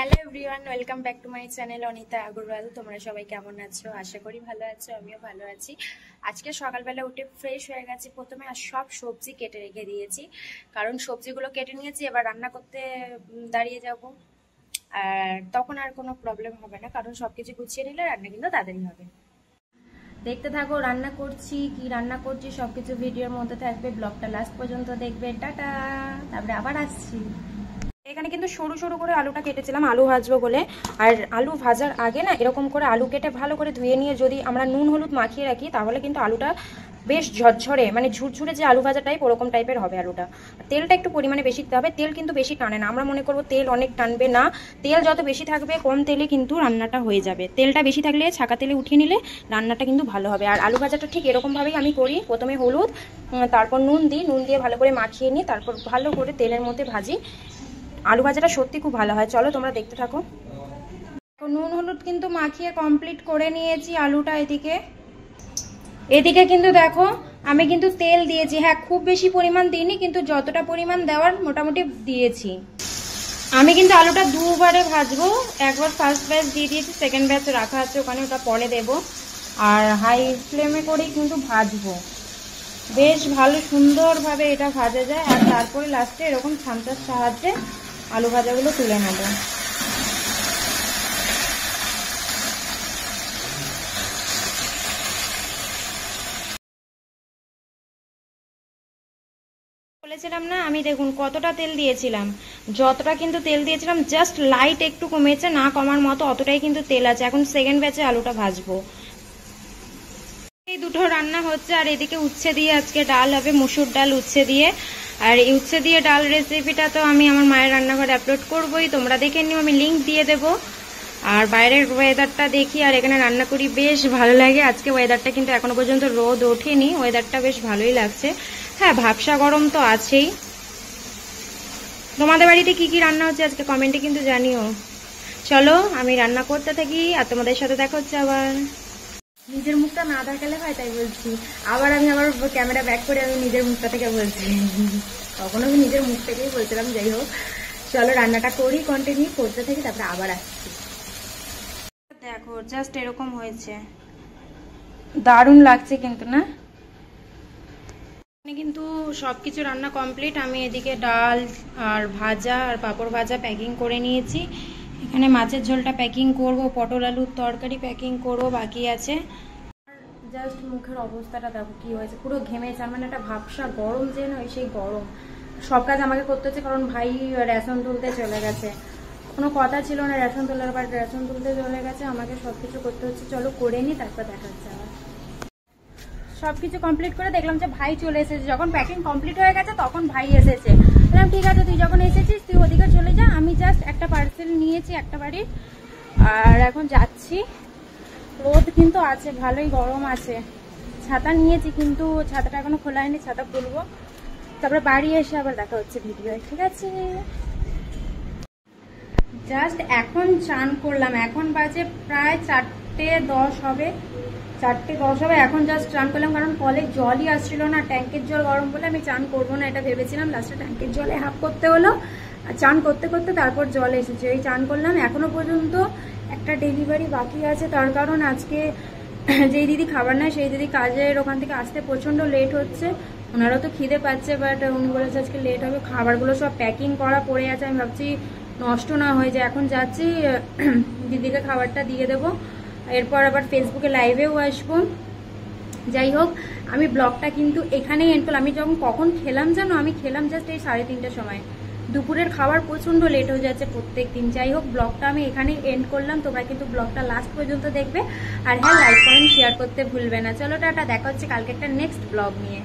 Hello everyone, welcome back to my channel Anita Agarwal. তোমরা সবাই কেমন আছো? আশা করি ভালো আছো, আমিও ভালো আছি। আজকে সকালবেলা উঠে ফ্রেশ হয়ে গেছি প্রথমে, আর সব সবজি কেটে রেখে দিয়েছি, কারণ সবজিগুলো কেটে নিয়েছি। এবার রান্না করতে দাঁড়িয়ে যাব, আর তখন আর কোনো প্রবলেম হবে না, কারণ সবকিছু গুছিয়ে নিলে রান্না কিন্তু তাড়াতাড়ি হবে। দেখতে থাকো রান্না করছি, কি রান্না করছি সবকিছু ভিডিওর মধ্যে থাকবে, ব্লগটা লাস্ট পর্যন্ত দেখবে। টাটা, তারপরে আবার আসছি। এখানে কিন্তু সরু সরু করে আলুটা কেটেছিলাম আলু ভাজবো বলে। আর আলু ভাজার আগে না এরকম করে আলু কেটে ভালো করে ধুয়ে নিয়ে যদি আমরা নুন হলুদ মাখিয়ে রাখি, তাহলে কিন্তু আলুটা বেশ ঝরঝরে, মানে ঝুরঝুরে যে আলু ভাজা টাইপ ওরকম টাইপের হবে আলুটা। তেলটা একটু পরিমাণে বেশি দিতে হবে, তেল কিন্তু বেশি টানে না। আমরা মনে করবো তেল অনেক টানবে, না, তেল যত বেশি থাকবে কম তেলে কিন্তু রান্নাটা হয়ে যাবে। তেলটা বেশি থাকলে ছাকা তেলে উঠিয়ে নিলে রান্নাটা কিন্তু ভালো হবে। আর আলু ভাজাটা ঠিক এরকমভাবেই আমি করি, প্রথমে হলুদ, তারপর নুন দিই, নুন দিয়ে ভালো করে মাখিয়ে নিই, তারপর ভালো করে তেলের মধ্যে ভাজি। আলু ভাজাটা সত্যি খুব ভালো হয়। চলো তোমরা দেখতে থাকো। নুন হলুদ কিন্তু মাখিয়ে কমপ্লিট করে নিয়েছি আলুটা। এদিকে কিন্তু দেখো আমি কিন্তু তেল দিয়েছি। হ্যাঁ, খুব বেশি পরিমাণ দিইনি, কিন্তু যতটা পরিমাণ দেওয়ার মোটামুটি দিয়েছি। আমি কিন্তু আলুটা দুবারে ভাজবো, একবার ফার্স্ট ব্যাচ দিয়ে দিয়েছি, সেকেন্ড ব্যাচ রাখা আছে ওখানে, ওটা পরে দেব। আর হাই ফ্লেমে করেই কিন্তু ভাজবো, বেশ ভালো সুন্দরভাবে এটা ভাজা যায়। আর তারপরে লাস্টে এরকম ছামচার সাহায্যে আলু ভাজাগুলো তুলে নেব। বলেছিলাম না আমি, দেখুন কতটা তেল দিয়েছিলাম, যতটা কিন্তু তেল দিয়েছিলাম জাস্ট লাইট একটু কমেছে, না কমার মতো অতটাই কিন্তু তেল আছে। এখন সেকেন্ড ব্যাচে আলুটা ভাজবো। এই দুটো রান্না হচ্ছে, আর এদিকে উচ্ছে দিয়ে আজকে ডাল হবে, মুসুর ডাল উচ্ছে দিয়ে। আর এই উচ্ছে দিয়ে ডাল রেসিপিটা তো আমি আমার মায়ের রান্নাঘরে আপলোড করবোই, তোমরা দেখে নিও, আমি লিঙ্ক দিয়ে দেবো। আর বাইরের ওয়েদারটা দেখি আর এখানে রান্না করি, বেশ ভালো লাগে। আজকে ওয়েদারটা কিন্তু এখনো পর্যন্ত রোদ ওঠেনি, ওয়েদারটা বেশ ভালোই লাগছে। হ্যাঁ, ভাবসা গরম তো আছেই। তোমাদের বাড়িতে কি কি রান্না হচ্ছে আজকে কমেন্টে কিন্তু জানিও। চলো আমি রান্না করতে থাকি, আর তোমাদের সাথে দেখা হচ্ছে আবার। নিজের মুখটা না দেখালে হয়, তাই বলছি। আবার ক্যামেরা ব্যাক করে আমি নিজের মুখটা থেকে বলছি, তখন আমি নিজের মুখ থেকেই বলছিলাম। যাই হোক, চলো রান্নাটা করি, কন্টিনিউ করতে থাকি, তারপরে আবার আসছি। দেখো জাস্ট এরকম হয়েছে, দারুণ লাগছে কিন্তু, না? কিন্তু সবকিছু রান্না কমপ্লিট। আমি এদিকে ডাল আর ভাজা আর পাঁপড় ভাজা প্যাকিং করে নিয়েছি। এখানে মাছের ঝোলটা প্যাকিং করব, পটল আলুর তরকারি প্যাকিং করব বাকি আছে। জাস্ট মুখের অবস্থাটা দেখো কি হয়েছে, পুরো ঘেমেছে। আর মানে একটা ভাবসা গরম যে নয়, সেই গরম। সব কাজ আমাকে করতে হচ্ছে, কারণ ভাই রেশন তুলতে চলে গেছে। কোনো কথা ছিল না রেশন তোলার, বাট রেশন তুলতে চলে গেছে, আমাকে সবকিছু করতে হচ্ছে। চলো করে নি, তারপর দেখা যাচ্ছে। আবার সবকিছু কমপ্লিট করে দেখলাম যে ভাই চলে এসেছে। যখন প্যাকিং কমপ্লিট হয়ে গেছে তখন ভাই এসেছে। বললাম ঠিক আছে, তুই যখন এসেছিস তুই ওদিকে চলে যা, আমি জাস্ট একটা পার্সেল নিয়েছি একটা বাড়ির, আর এখন যাচ্ছি। রোদ কিন্তু আছে, ভালোই গরম আছে। ছাতা নিয়েছি, কিন্তু ছাতাটা এখনো খোলা হয়নি, ছাতা খুলবো, তারপরে বাড়ি এসে আবার দেখা হচ্ছে ভিডিও। ঠিক আছে, জাস্ট এখন চান করলাম, এখন বাজে প্রায় 4:10 হবে, 4:10 হবে। এখন জাস্ট চান করলাম, কারণ কলে জলই আসছিল না, ট্যাঙ্কের জল গরম বলে আমি চান করবো না এটা ভেবেছিলাম। লাস্টে ট্যাঙ্কের জলে হাফ করতে হলো, আর চান করতে করতে তারপর জল এসেছে, এই চান করলাম। এখনো পর্যন্ত একটা ডেলিভারি বাকি আছে, তার কারণ আজকে যেই দিদি খাবার নেয় সেই দিদি কাজের ওখান থেকে আসতে প্রচন্ড লেট হচ্ছে। ওনারও তো খিদে পাচ্ছে, বাট উনি বলেছে আজকে লেট হবে। খাবারগুলো সব প্যাকিং করা পড়ে আছে, আমি ভাবছি নষ্ট না হয়ে যায়। এখন যাচ্ছি, দিদিকে খাবারটা দিয়ে দেবো, এরপর আবার ফেসবুকে লাইভেও আসবো। যাই হোক, আমি ব্লগটা কিন্তু এখানেই এন্ড করলাম। আমি কখন খেলাম জানো, আমি খেলাম জাস্ট এই 3:30টার সময়। দুপুরের খাবার প্রচন্ড লেট হয়ে যাচ্ছে প্রত্যেক দিন। যাই হোক, ব্লগটা আমি এখানেই এন্ড করলাম। তোমরা কিন্তু ব্লগটা লাস্ট পর্যন্ত দেখবে, আর হ্যাঁ, লাইক কমেন্ট শেয়ার করতে ভুলবে না। চলো টাটা, দেখা হচ্ছে কালকে একটা নেক্সট ব্লগ নিয়ে।